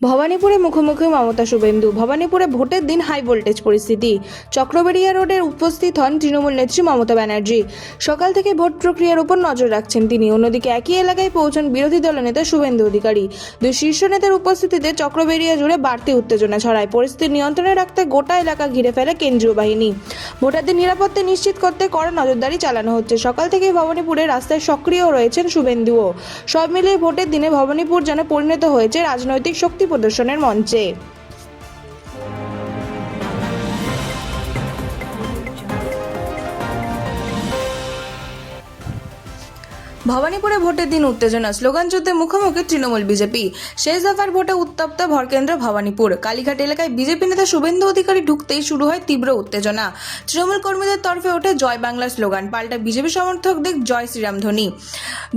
ভবানীপুরে মুখোমুখি মমতা শুভেন্দু। ভবানীপুরে ভোটের দিন হাই ভোল্টেজ পরিস্থিতি। চক্রবেড়িয়া রোডে উপস্থিত হন তৃণমূল নেত্রী মমতা ব্যানার্জি। সকাল থেকে ভোট প্রক্রিয়ার উপর নজর রাখছেন তিনি। অন্যদিকে একই এলাকায় পৌঁছন বিরোধী দলনেতা শুভেন্দু অধিকারী। দুই শীর্ষ নেতার উপস্থিতিতে চক্রবেড়িয়া জুড়ে বাড়তি উত্তেজনা ছড়ায়। পরিস্থিতি নিয়ন্ত্রণে রাখতে গোটা এলাকা ঘিরে ফেলে কেন্দ্রীয় বাহিনী। ভোটারদের নিরাপত্তা নিশ্চিত করতে কড়া নজরদারি চালানো হচ্ছে। সকাল থেকেই ভবানীপুরে রাস্তায় সক্রিয় রয়েছেন শুভেন্দুও। সব মিলিয়ে ভোটের দিনে ভবানীপুর যেন পরিণত হয়েছে রাজনৈতিক শক্তি প্রদর্শনের মঞ্চে। ভবানীপুরে ভোটের দিন উত্তেজনা, স্লোগান যুদ্ধে মুখোমুখি তৃণমূল বিজেপি। শেষ দফার ভোটে উত্তপ্ত ভরকেন্দ্র ভবানীপুর। কালীঘাট এলাকায় বিজেপি নেতা শুভেন্দু অধিকারী ঢুকতেই শুরু হয় তীব্র উত্তেজনা। তৃণমূল কর্মীদের তরফে ওঠে জয় বাংলা স্লোগান, পাল্টা বিজেপি সমর্থকদের জয় শ্রীরাম ধ্বনি।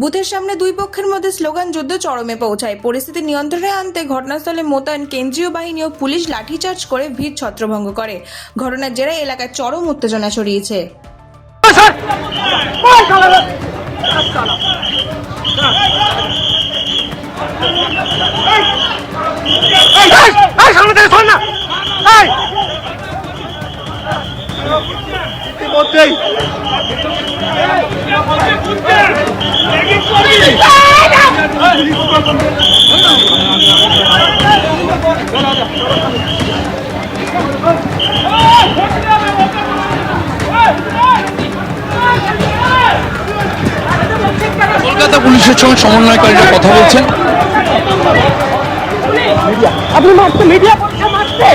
বুথের সামনে দুই পক্ষের মধ্যে স্লোগান যুদ্ধ চরমে পৌঁছায়। পরিস্থিতি নিয়ন্ত্রণে আনতে ঘটনাস্থলে মোতায়েন কেন্দ্রীয় বাহিনী ও পুলিশ লাঠিচার্জ করে ভিড় ছত্রভঙ্গ করে। ঘটনার জেরে এলাকায় চরম উত্তেজনা ছড়িয়েছে। কলকাতা পুলিশের সঙ্গে সমন্বয়কারীরা কথা বলছেন। আপনি মারতে মিডিয়া মারতে